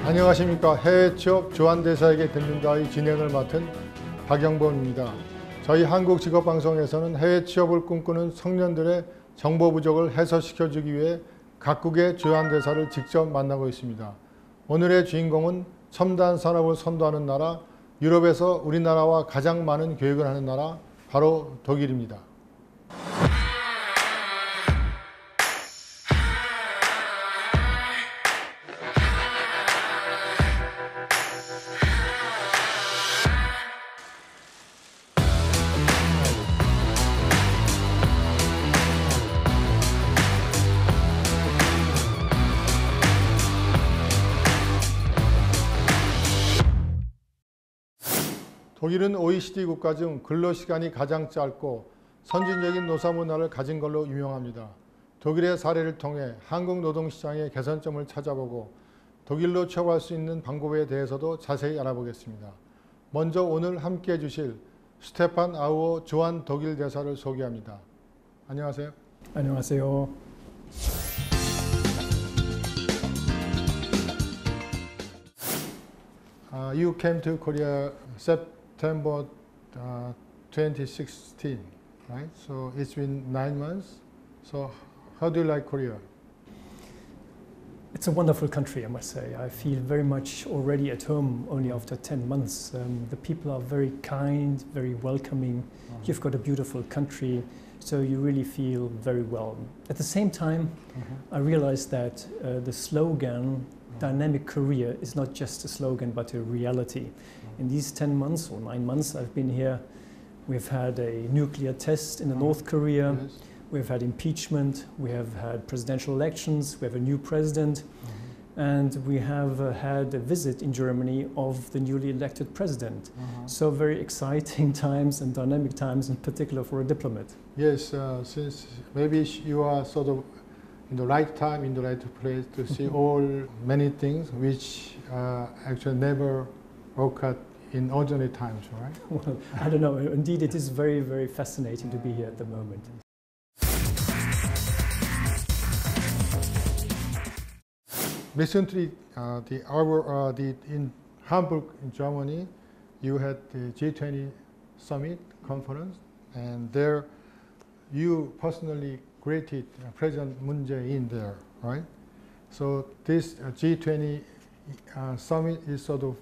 안녕하십니까. 해외취업 주한대사에게 듣는다의 진행을 맡은 박영범입니다. 저희 한국직업방송에서는 해외취업을 꿈꾸는 청년들의 정보 부족을 해소시켜주기 위해 각국의 주한대사를 직접 만나고 있습니다. 오늘의 주인공은 첨단 산업을 선도하는 나라, 유럽에서 우리나라와 가장 많은 교육을 하는 나라, 바로 독일입니다. 독일은 OECD 국가 중 근로시간이 가장 짧고 선진적인 노사문화를 가진 걸로 유명합니다. 독일의 사례를 통해 한국 노동시장의 개선점을 찾아보고 독일로 취업할 수 있는 방법에 대해서도 자세히 알아보겠습니다. 먼저 오늘 함께해 주실 스테판 아우어 주한 독일 대사를 소개합니다. 안녕하세요. 안녕하세요. You came to Korea September 2016, right? So it's been 9 months. So how do you like Korea? It's a wonderful country, I must say. I feel very much already at home only after 10 months. The people are very kind, very welcoming. You've got a beautiful country, so you really feel very well. At the same time, I realized that the slogan, Dynamic Korea, is not just a slogan but a reality. In these 10 months or 9 months I've been here, we've had a nuclear test in North Korea, yes. We've had impeachment, we have had presidential elections, we have a new president, and we have had a visit in Germany of the newly elected president. So very exciting times and dynamic times, in particular for a diplomat. Yes, since maybe you are sort of in the right time, in the right place to see many things which actually never occurred in ordinary times, right? Well, I don't know. Indeed, it is very, very fascinating to be here at the moment. Recently, in Hamburg, in Germany, you had the G20 summit conference, and there you personally greeted President Moon Jae-in there, right? So this G20 summit is sort of,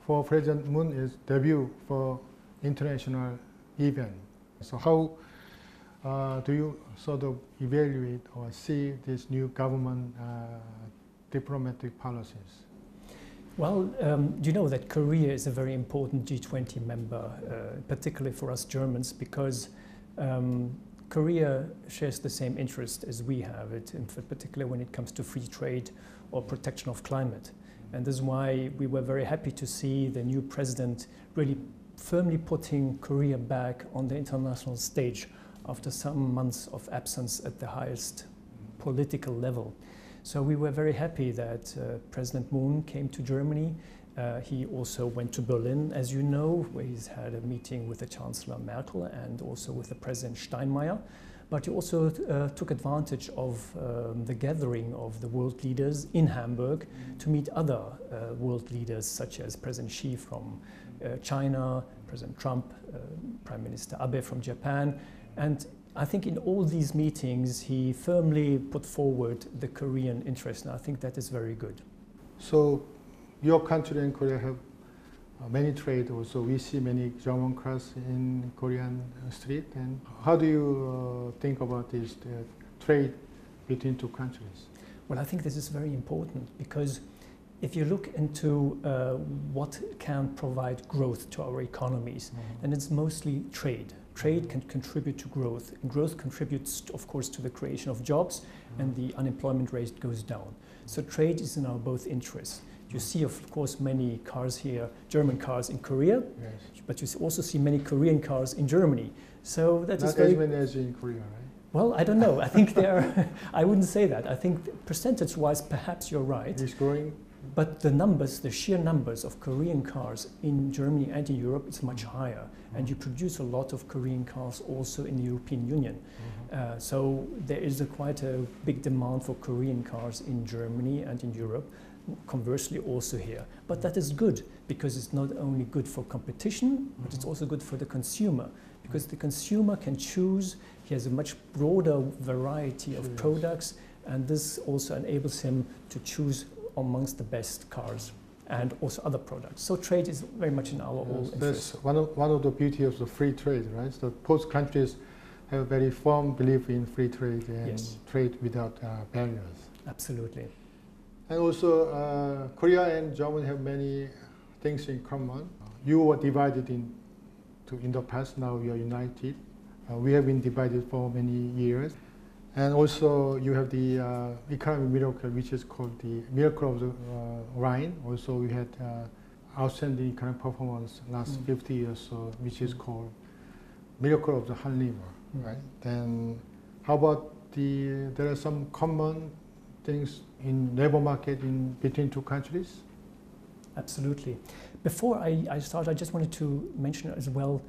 for President Moon, is debut for international event. So how do you sort of evaluate or see this new government diplomatic policies? Well, you know that Korea is a very important G20 member, particularly for us Germans, because Korea shares the same interest as we have, particularly when it comes to free trade or protection of climate. And this is why we were very happy to see the new president really firmly putting Korea back on the international stage after some months of absence at the highest political level. So we were very happy that President Moon came to Germany. He also went to Berlin, as you know, where he's had a meeting with the Chancellor Merkel and also with the President Steinmeier. But he also took advantage of the gathering of the world leaders in Hamburg to meet other world leaders, such as President Xi from China, President Trump, Prime Minister Abe from Japan. And I think in all these meetings, he firmly put forward the Korean interest, and I think that is very good. So your country and Korea have many trade also. We see many German cars in Korean street. And how do you think about this trade between two countries? Well, I think this is very important because if you look into what can provide growth to our economies, then it's mostly trade. Trade can contribute to growth, and growth contributes, of course, to the creation of jobs, and the unemployment rate goes down. So trade is in our both interests. You see, of course, many cars here, German cars in Korea, yes. But you also see many Korean cars in Germany. So that is very... Not as many as in Korea, right? Well, I don't know. I think there are, I wouldn't say that. I think percentage-wise, perhaps you're right. It's growing. But the numbers, the sheer numbers of Korean cars in Germany and in Europe is much higher. And you produce a lot of Korean cars also in the European Union. So there is quite a big demand for Korean cars in Germany and in Europe. conversely also here. But that is good, because it's not only good for competition, but it's also good for the consumer, because the consumer can choose. He has a much broader variety of products, and this also enables him to choose amongst the best cars and also other products. So trade is very much in our all interest. That's one of the beauty of the free trade, right? So both countries have a very firm belief in free trade and trade without barriers. Absolutely. And also, Korea and Germany have many things in common. You were divided in the past, now you are united. We have been divided for many years. And also, you have the economic miracle, which is called the miracle of the Rhine. Also, we had outstanding economic performance last 50 years, so, which is called miracle of the Han River, right? Then, how about there are some common things in labor market between two countries? Absolutely. Before I start, I just wanted to mention as well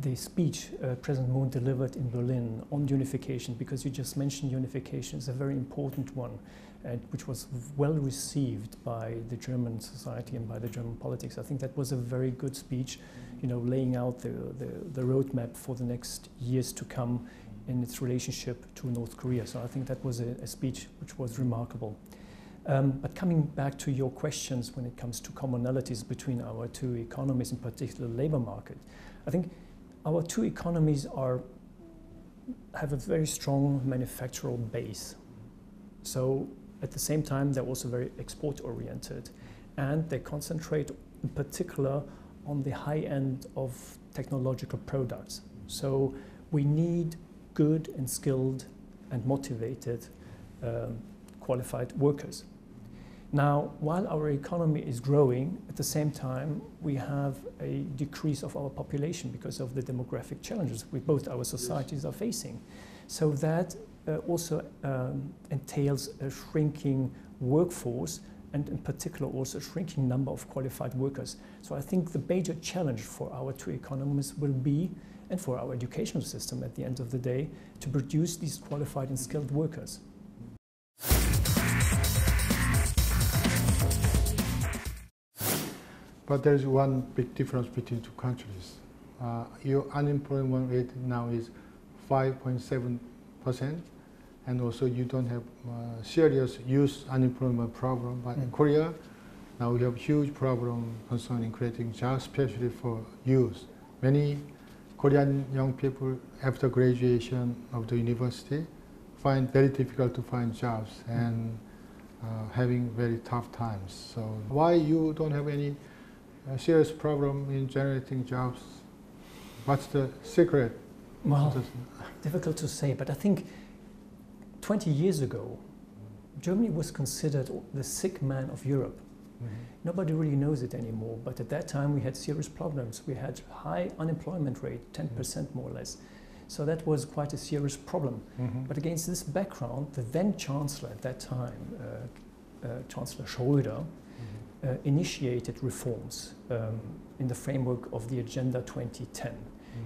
the speech President Moon delivered in Berlin on unification, because you just mentioned unification is a very important one, and which was well received by the German society and by the German politics. I think that was a very good speech, you know, laying out the roadmap for the next years to come in its relationship to North Korea. So I think that was a speech which was remarkable. But coming back to your questions when it comes to commonalities between our two economies, in particular the labor market, I think our two economies have a very strong manufacturing base. So at the same time, they're also very export-oriented, and they concentrate in particular on the high end of technological products. So we need good and skilled and motivated qualified workers. Now, while our economy is growing, at the same time, we have a decrease of our population because of the demographic challenges both our societies are facing. So that also entails a shrinking workforce, and in particular also a shrinking number of qualified workers. So I think the major challenge for our two economies will be, and for our educational system at the end of the day, to produce these qualified and skilled workers. But there is one big difference between two countries. Your unemployment rate now is 5.7%, and also you don't have serious youth unemployment problem. But in Korea, now we have huge problem concerning creating jobs, especially for youth. Many Korean young people after graduation of the university find very difficult to find jobs and having very tough times. So why you don't have any serious problem in generating jobs? What's the secret? Well, difficult to say, but I think 20 years ago, Germany was considered the sick man of Europe. Nobody really knows it anymore, but at that time we had serious problems. We had high unemployment rate, 10% more or less. So that was quite a serious problem. But against this background, the then Chancellor at that time, Chancellor Schröder, initiated reforms in the framework of the Agenda 2010.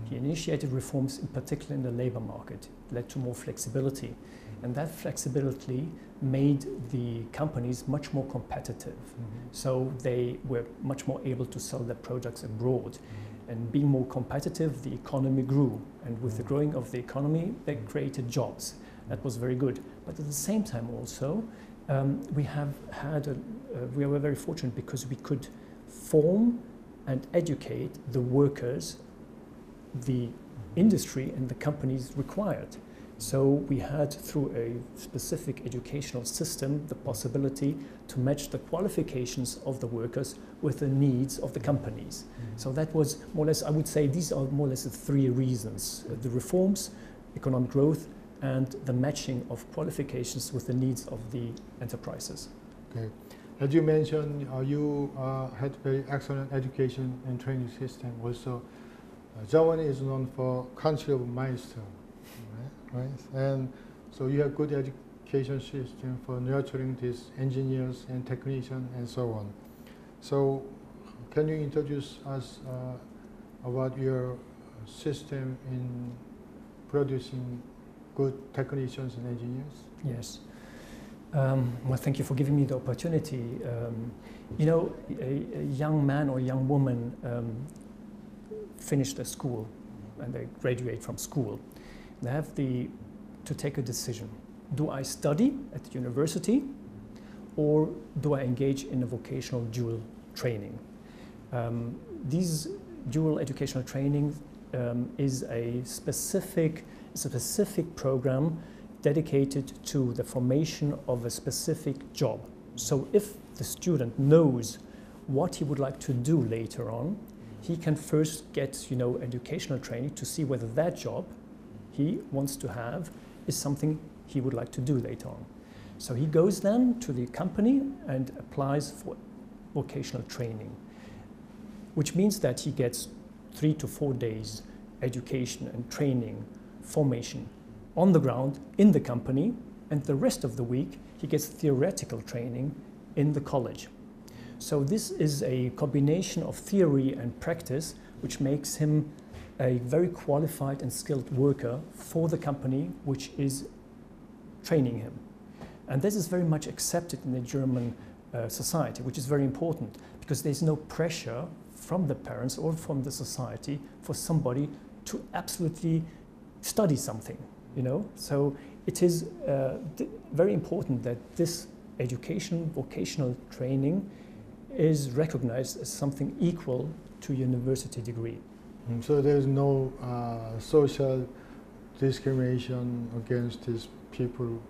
He initiated reforms in particular in the labor market, led to more flexibility, and that flexibility made the companies much more competitive. So they were much more able to sell their products abroad, and being more competitive, the economy grew, and with the growing of the economy, they created jobs. That was very good. But at the same time also, we were very fortunate because we could form and educate the workers the industry and the companies required. So we had, through a specific educational system, the possibility to match the qualifications of the workers with the needs of the companies. So that was more or less, I would say, these are more or less the three reasons: the reforms, economic growth, and the matching of qualifications with the needs of the enterprises. Okay. As you mentioned, you had very excellent education and training system. Also, Germany is known for country of milestone, right? And so you have good education system for nurturing these engineers and technicians and so on. So, can you introduce us about your system in producing good technicians and engineers? Yes. Well, thank you for giving me the opportunity. You know, a young man or young woman finish their school and they graduate from school. They have to take a decision. Do I study at the university or do I engage in a vocational dual training? These dual educational training is a specific program dedicated to the formation of a specific job. So if the student knows what he would like to do later on, he can first get, you know, educational training to see whether that job he wants to have is something he would like to do later on. So he goes then to the company and applies for vocational training, which means that he gets 3 to 4 days education and training, formation on the ground in the company, and the rest of the week he gets theoretical training in the college. So this is a combination of theory and practice which makes him a very qualified and skilled worker for the company which is training him. And this is very much accepted in the German society, which is very important because there's no pressure from the parents or from the society for somebody to absolutely study something, you know. So it is very important that this education, vocational training is recognized as something equal to university degree. So there's no social discrimination against these people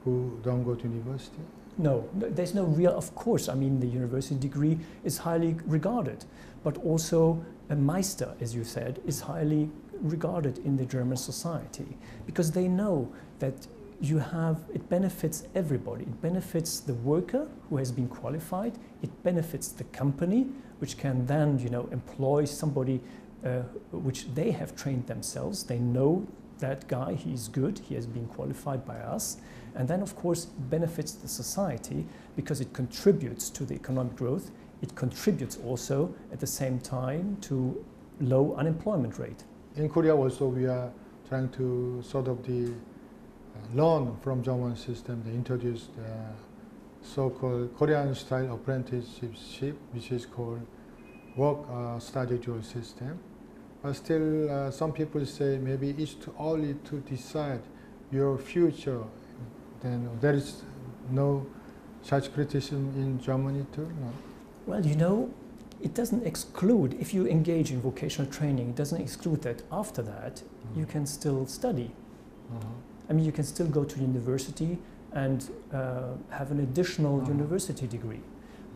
who don't go to university? No, there's no real, of course, I mean the university degree is highly regarded, but also a Meister, as you said, is highly regarded in the German society because they know that it benefits everybody. It benefits the worker who has been qualified, it benefits the company which can then, you know, employ somebody which they have trained themselves. They know that guy, he's good, he has been qualified by us. And then, of course, it benefits the society because it contributes to the economic growth. It contributes also at the same time to low unemployment rate. In Korea also we are trying to sort of learn from German system. They introduced so-called Korean style apprenticeship, which is called work study dual system. But still some people say maybe it's too early to decide your future. Then there is no such criticism in Germany too? No? Well, you know, it doesn't exclude, if you engage in vocational training, it doesn't exclude that after that you can still study. I mean, you can still go to university and have an additional university degree.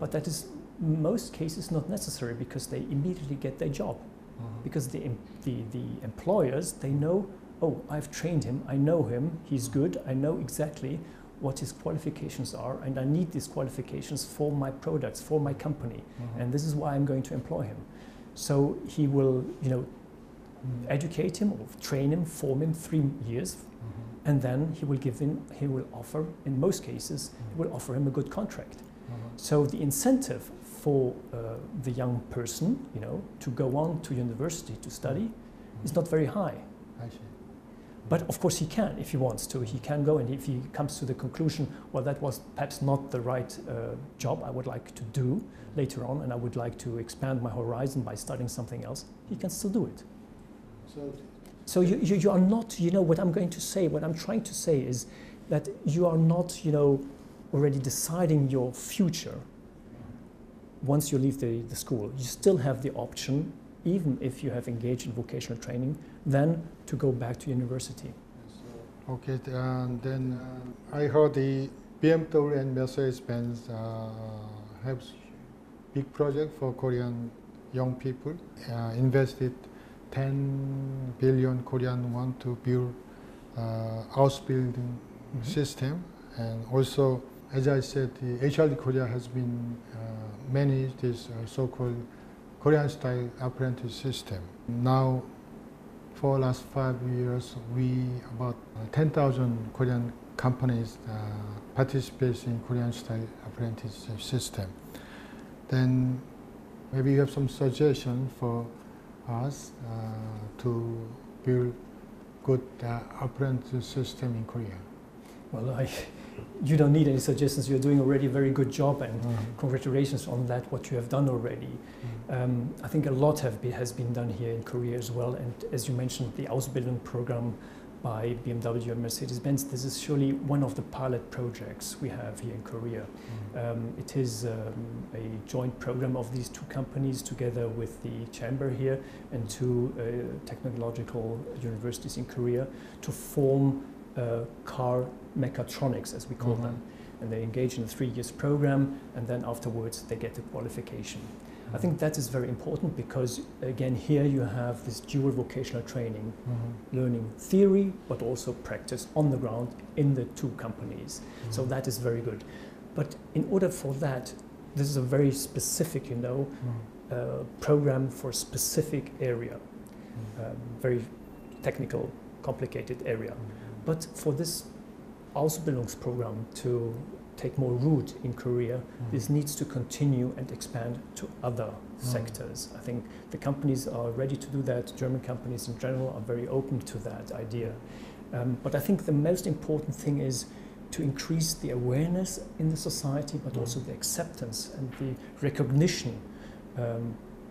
But that is, in most cases, not necessary because they immediately get their job. Because the employers, they know, oh, I've trained him, I know him, he's good, I know exactly what his qualifications are, and I need these qualifications for my products, for my company, and this is why I'm going to employ him. So he will, you know, educate him or train him, form him 3 years, and then he will offer, in most cases, he will offer him a good contract. So the incentive for the young person, you know, to go on to university to study is not very high. I see. But of course he can, if he wants to, he can go, and if he comes to the conclusion, well, that was perhaps not the right job I would like to do later on, and I would like to expand my horizon by studying something else, he can still do it. So you are not, you know, what I'm going to say, what I'm trying to say is that you are not, you know, already deciding your future once you leave the school. You still have the option, even if you have engaged in vocational training, then to go back to university. Okay, and then I heard the BMW and Mercedes-Benz have big project for Korean young people, invested 10 billion Korean won to build house building system, and also, as I said, the HRD Korea has been managed this so-called Korean style apprentice system. Now, for the last 5 years, about 10,000 Korean companies participate in Korean style apprenticeship system. Then maybe you have some suggestion for us to build good apprentice system in Korea. Well, you don't need any suggestions. You're doing already a very good job, and congratulations on that, what you have done already. I think a lot has been done here in Korea as well, and as you mentioned, the Ausbildung program by BMW and Mercedes-Benz, this is surely one of the pilot projects we have here in Korea. It is a joint program of these two companies together with the chamber here and two technological universities in Korea to form car mechatronics, as we call them. And they engage in a 3 year program, and then afterwards they get the qualification. I think that is very important because, again, here you have this dual vocational training, learning theory, but also practice on the ground in the two companies. So that is very good. But in order for that, this is a very specific, program for a specific area, very technical, complicated area. But for this Ausbildungsprogramm to take more root in Korea, this needs to continue and expand to other sectors. I think the companies are ready to do that. German companies in general are very open to that idea. But I think the most important thing is to increase the awareness in the society, but also the acceptance and the recognition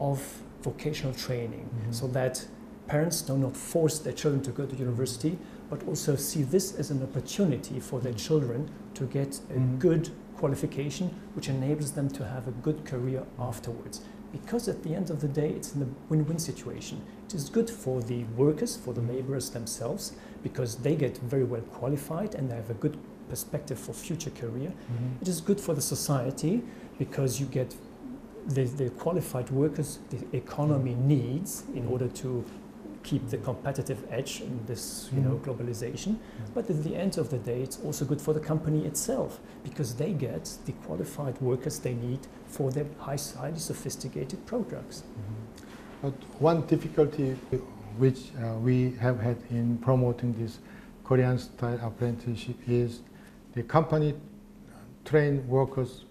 of vocational training, so that parents do not force their children to go to university, but also see this as an opportunity for their children to get a good qualification, which enables them to have a good career afterwards. Because at the end of the day, it's in a win-win situation. It is good for the workers, for the laborers themselves, because they get very well qualified and they have a good perspective for future career. It is good for the society because you get the qualified workers the economy needs in order to keep the competitive edge in this globalization. But at the end of the day, it's also good for the company itself because they get the qualified workers they need for their highly sophisticated products. But one difficulty which we have had in promoting this Korean style apprenticeship is the company train workers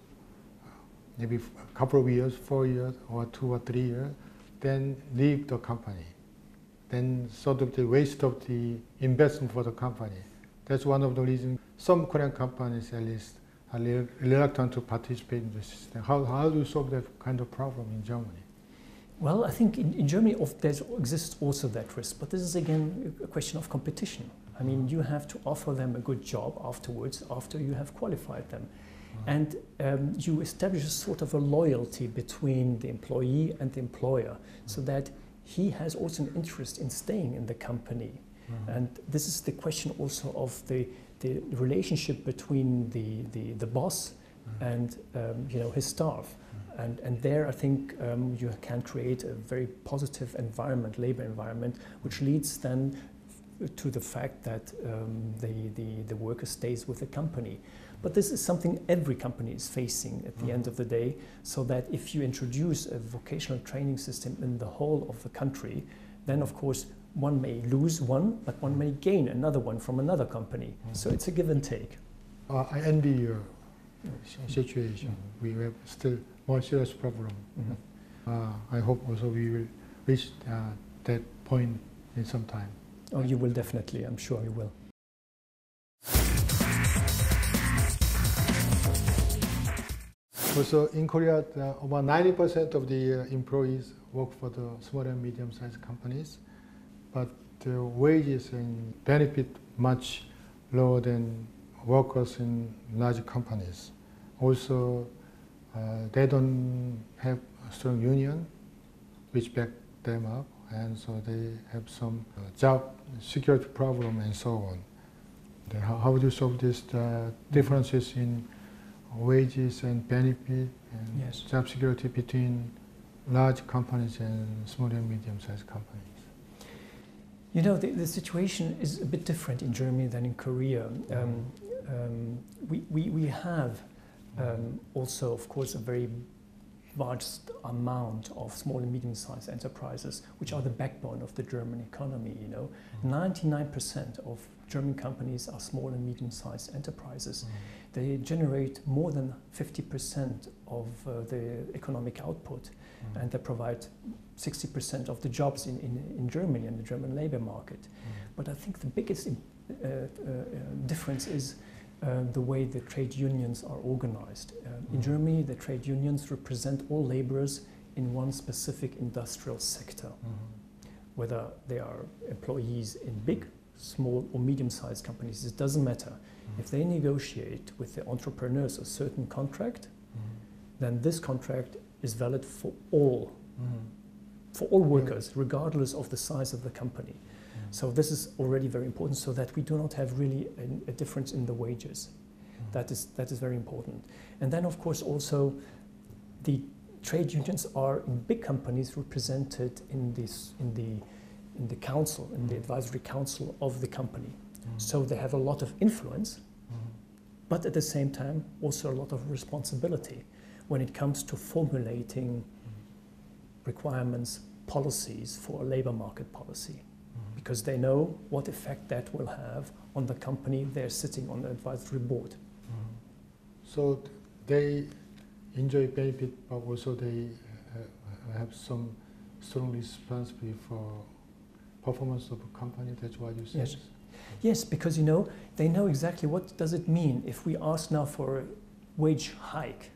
maybe a couple of years, 4 years or 2 or 3 years, then leave the company. Then sort of the waste of the investment for the company. That's one of the reasons some Korean companies at least are reluctant to participate in the system. How do you solve that kind of problem in Germany? Well, I think in Germany there exists also that risk, but this is again a question of competition. I mean, you have to offer them a good job afterwards, after you have qualified them. And you establish a sort of a loyalty between the employee and the employer, so that he has also an interest in staying in the company. And this is the question also of the relationship between the boss and his staff. And there I think you can create a very positive environment, labor environment, which leads then to the fact that the worker stays with the company. But this is something every company is facing at the end of the day, so that if you introduce a vocational training system in the whole of the country, then of course one may lose one, but one may gain another one from another company. So it's a give and take. I envy your situation. We have still more serious problem. I hope also we will reach that point in some time. Oh, you will definitely. I'm sure you will. Also in Korea, about 90% of the employees work for the small and medium-sized companies, but the wages and benefit much lower than workers in large companies. Also, they don't have a strong union which back them up, and so they have some job security problem and so on. Then how would you solve these differences in wages and benefit and job security between large companies and small and medium-sized companies? You know, the situation is a bit different in Germany than in Korea. We have also, of course, a very large amount of small and medium-sized enterprises, which are the backbone of the German economy. 99% of German companies are small and medium-sized enterprises. They generate more than 50% of the economic output, and they provide 60% of the jobs in Germany and the German labor market. But I think the biggest difference is the way the trade unions are organized. In Germany, the trade unions represent all laborers in one specific industrial sector, whether they are employees in big, small or medium-sized companies, it doesn't matter. If they negotiate with the entrepreneurs a certain contract, then this contract is valid for all workers, regardless of the size of the company. So this is already very important, so that we do not have really a difference in the wages. That is very important. And then, of course, also the trade unions are in big companies represented in the council, in the advisory council of the company. So they have a lot of influence, but at the same time also a lot of responsibility when it comes to formulating requirements, policies for a labor market policy, because they know what effect that will have on the company they're sitting on the advisory board. So they enjoy benefit, but also they have some strong responsibility for performance of a company. That's what you said. Yes, because they know exactly what does it mean if we ask now for a wage hike.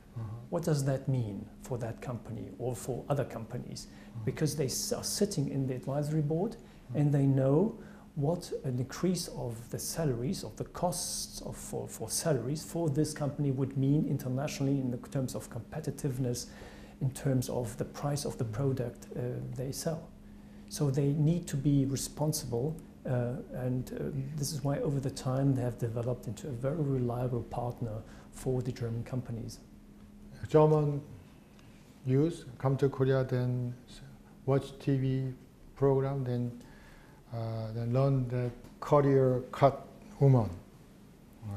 What does that mean for that company or for other companies? Because they are sitting in the advisory board and they know what an increase of the salaries, of the costs for salaries for this company would mean internationally in the terms of competitiveness, in terms of the price of the product they sell. So they need to be responsible, and this is why over the time they have developed into a very reliable partner for the German companies. German youth come to Korea, then watch TV program, then learn the career cut woman,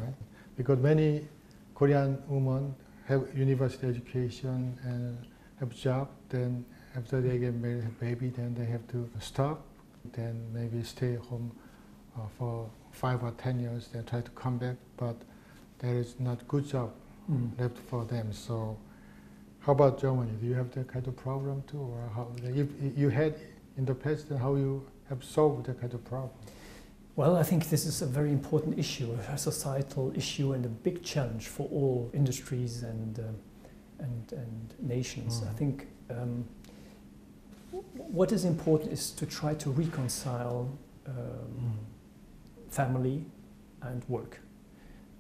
right? Because many Korean women have university education and have job, then after they get married, have baby, then they have to stop, then maybe stay home for 5 or 10 years, then try to come back, but there is not good job left for them. So how about Germany? Do you have that kind of problem too? Or how, if you had in the past, then how you have solved that kind of problem? Well, I think this is a very important issue, a societal issue and a big challenge for all industries and nations. I think what is important is to try to reconcile family and work.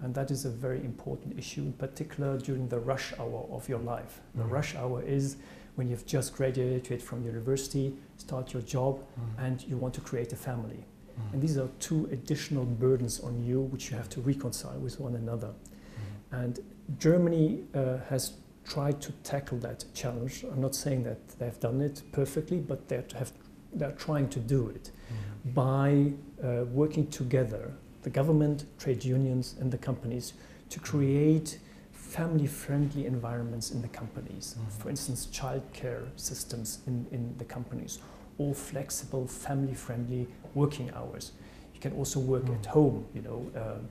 And that is a very important issue, in particular during the rush hour of your life. The rush hour is when you've just graduated from university, start your job, and you want to create a family. And these are two additional burdens on you which you have to reconcile with one another. And Germany has tried to tackle that challenge. I'm not saying that they've done it perfectly, but they're trying to do it by working together, the government, trade unions and the companies, to create family-friendly environments in the companies. For instance, childcare systems in the companies, or flexible, family-friendly working hours. You can also work at home,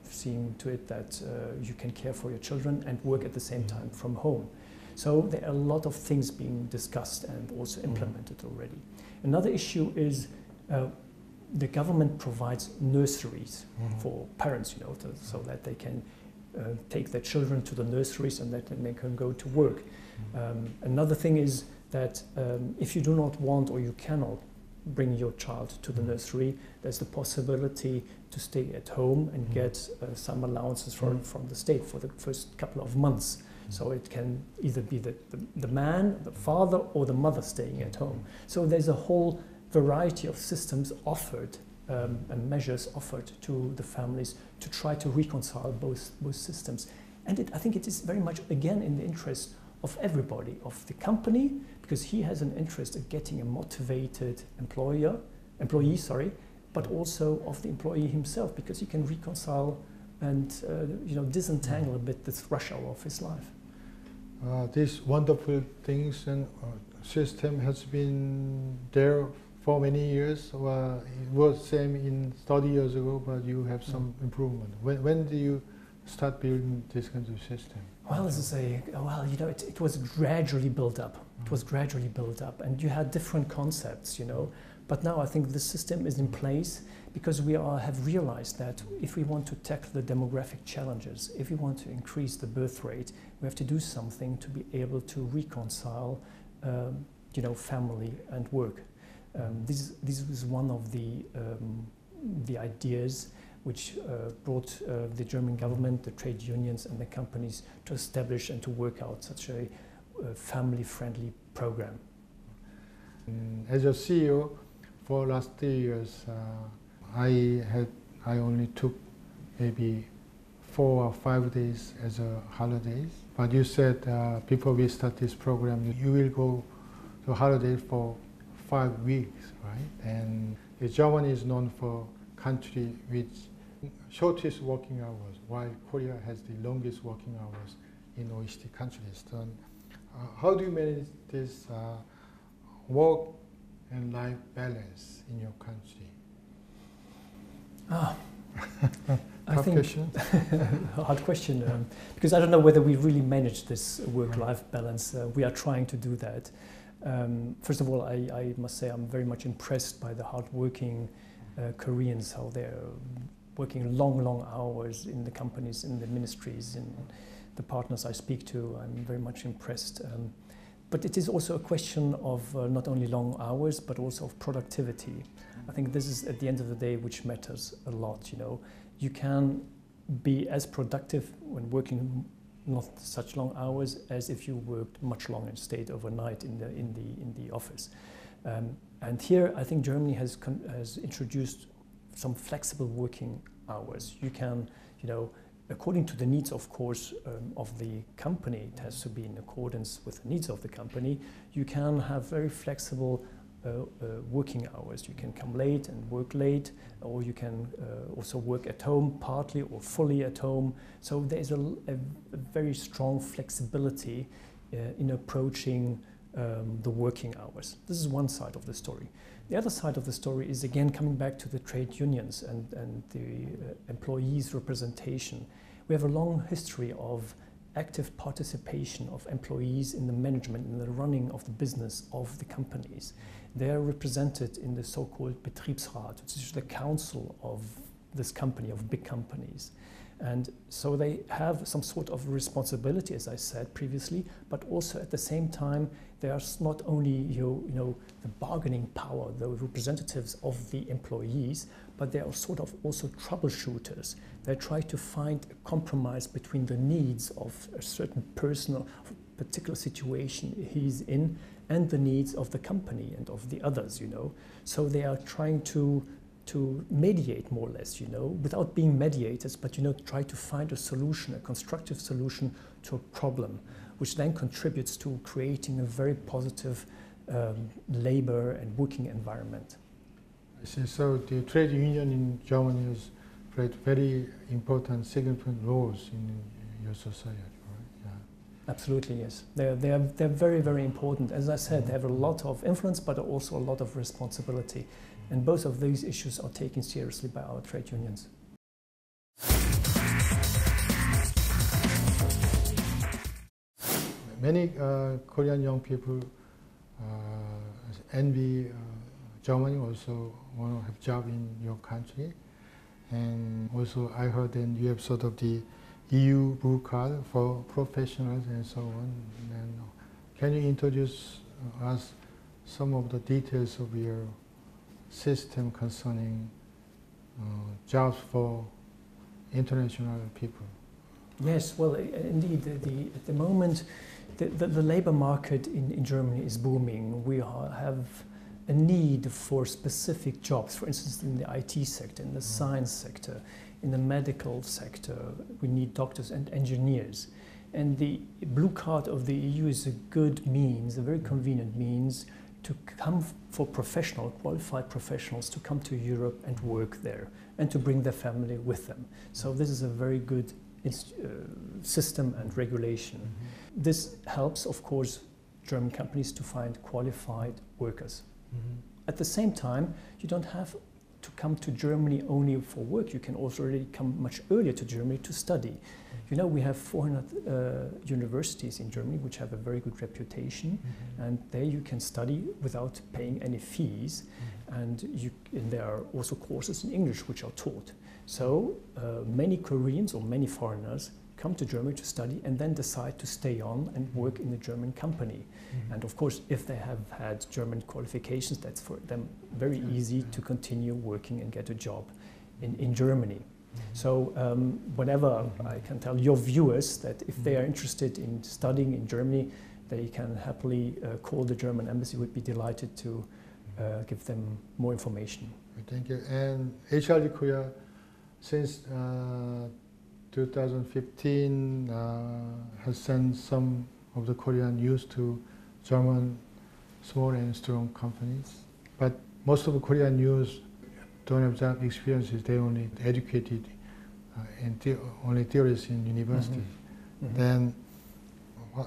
seeing to it that you can care for your children and work at the same time from home. So there are a lot of things being discussed and also implemented already. Another issue is the government provides nurseries for parents, so that they can take their children to the nurseries and that they can go to work. Another thing is that if you do not want or you cannot bring your child to the nursery, there's the possibility to stay at home and get some allowances from the state for the first couple of months. So it can either be the man, the father, or the mother staying at home. So there's a whole variety of systems offered and measures offered to the families to try to reconcile both systems. And I think it is very much, again, in the interest of everybody, of the company, because he has an interest in getting a motivated employee, but also of the employee himself, because he can reconcile and disentangle a bit this rush hour of his life. These wonderful things and system has been there for many years. It was same in 30 years ago, but you have some improvement. When do you start building this kind of system? Well, it was gradually built up. It was gradually built up, and you had different concepts, But now I think the system is in place because we have realized that if we want to tackle the demographic challenges, if we want to increase the birth rate, we have to do something to be able to reconcile family and work. This was one of the ideas which brought the German government, the trade unions and the companies to establish and to work out such a family-friendly program. As a CEO, for last 3 years, I only took maybe 4 or 5 days as a holidays. But you said before we start this program, you will go to holiday for 5 weeks, right? And Germany is known for country with shortest working hours, while Korea has the longest working hours in OECD countries. So, how do you manage this work and life balance in your country? I think question. hard question, because I don't know whether we really manage this work-life balance. We are trying to do that. First of all, I must say I'm very much impressed by the hard-working Koreans, how they're working long hours in the companies, in the ministries, in the partners I speak to. I'm very much impressed. But it is also a question of not only long hours, but also of productivity. I think this is, at the end of the day, which matters a lot. You can be as productive when working not such long hours as if you worked much longer and stayed overnight in the office. And here, I think Germany has introduced some flexible working hours. You can, according to the needs, of course, of the company, it has to be in accordance with the needs of the company. You can have very flexible working hours. You can come late and work late, or you can also work at home, partly or fully at home. So there is a very strong flexibility in approaching the working hours. This is one side of the story. The other side of the story is, again, coming back to the trade unions and the employees' representation. We have a long history of active participation of employees in the management, in the running of the business of the companies. They are represented in the so-called Betriebsrat, which is the council of this company, of big companies. And so they have some sort of responsibility, as I said previously, but also at the same time, they are not only the bargaining power, the representatives of the employees, but they are sort of also troubleshooters. They try to find a compromise between the needs of a certain person, of a particular situation he's in, and the needs of the company and of the others. So they are trying to mediate, more or less, without being mediators, but try to find a solution, a constructive solution to a problem, which then contributes to creating a very positive labor and working environment. I see. So the trade union in Germany has played very important, significant roles in your society, right? Yeah. Absolutely, yes. They're very, very important. As I said, they have a lot of influence, but also a lot of responsibility. And both of these issues are taken seriously by our trade unions. Many Korean young people envy Germany, also want to have a job in your country. And also I heard that you have sort of the EU blue card for professionals and so on. And can you introduce us some of the details of your system concerning jobs for international people? Yes, well, indeed, at the moment, the labor market in Germany is booming. We have a need for specific jobs, for instance, in the IT sector, in the science sector, in the medical sector. We need doctors and engineers. And the blue card of the EU is a good means, a very convenient means to come for qualified professionals to come to Europe and work there and to bring their family with them. So this is a very good system and regulation. Mm-hmm. This helps, of course, German companies to find qualified workers. Mm-hmm. At the same time, you don't have to come to Germany only for work. You can also already come much earlier to Germany to study. We have 400 universities in Germany which have a very good reputation, and there you can study without paying any fees. and there are also courses in English which are taught. So many Koreans or many foreigners come to Germany to study and then decide to stay on and work in a German company. And of course, if they have had German qualifications, that's for them very easy to continue working and get a job in Germany. So whenever I can tell your viewers that if they are interested in studying in Germany, they can happily call the German embassy. Would be delighted to give them more information. Thank you. And HRD Korea, since 2015, has sent some of the Korean youth to German small and strong companies. But most of the Korean youth don't have job experiences. They only educated and only theories in university. Then,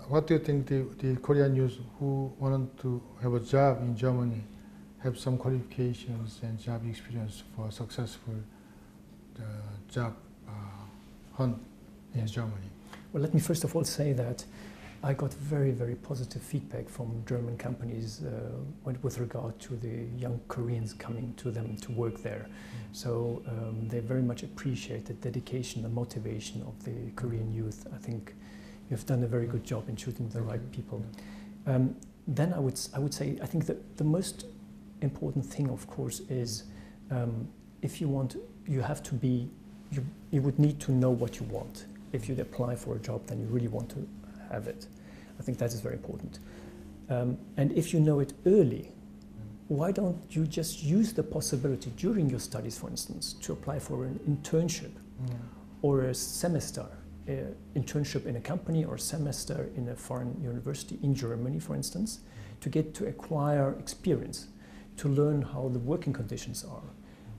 what do you think the Korean youth who want to have a job in Germany have some qualifications and job experience for successful job hunt in Germany? Well, let me first of all say that I got very, very positive feedback from German companies with regard to the young Koreans coming to them to work there. So they very much appreciate the dedication and motivation of the Korean youth. I think you've done a very good job in choosing the right people. Then I would say, I think that the most important thing, of course, is if you want, you have to be, you would need to know what you want. If you apply for a job, then you really want to have it. I think that is very important. And if you know it early, why don't you just use the possibility during your studies, for instance, to apply for an internship or a semester internship in a company or a semester in a foreign university in Germany, for instance, to acquire experience, to learn how the working conditions are.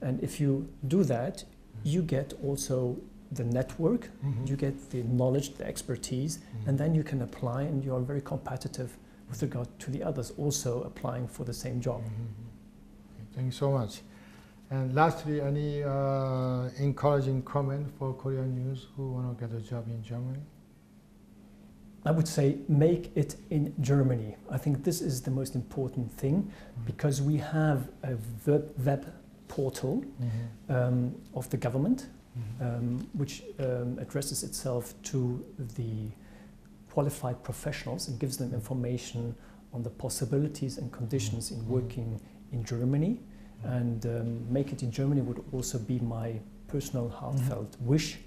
And if you do that, you get also the network, you get the knowledge, the expertise, and then you can apply and you are very competitive with regard to the others also applying for the same job. Thank you so much. And lastly, any encouraging comment for Korean youth who want to get a job in Germany? I would say make it in Germany. I think this is the most important thing because we have a web portal of the government which addresses itself to the qualified professionals and gives them information on the possibilities and conditions in working in Germany. And make it in Germany would also be my personal heartfelt wish,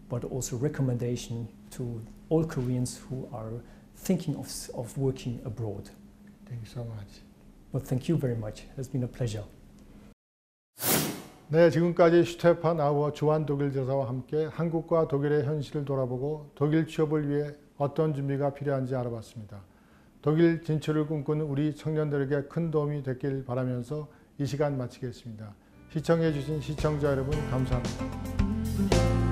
but also recommendation to all Koreans who are thinking of working abroad. Thank you so much. Well, thank you very much. It has been a pleasure. 네, 지금까지 슈테판 아우어 주한 독일대사와 함께 한국과 독일의 현실을 돌아보고 독일 취업을 위해 어떤 준비가 필요한지 알아봤습니다. 독일 진출을 꿈꾸는 우리 청년들에게 큰 도움이 됐길 바라면서 이 시간 마치겠습니다. 시청해 주신 시청자 여러분 감사합니다.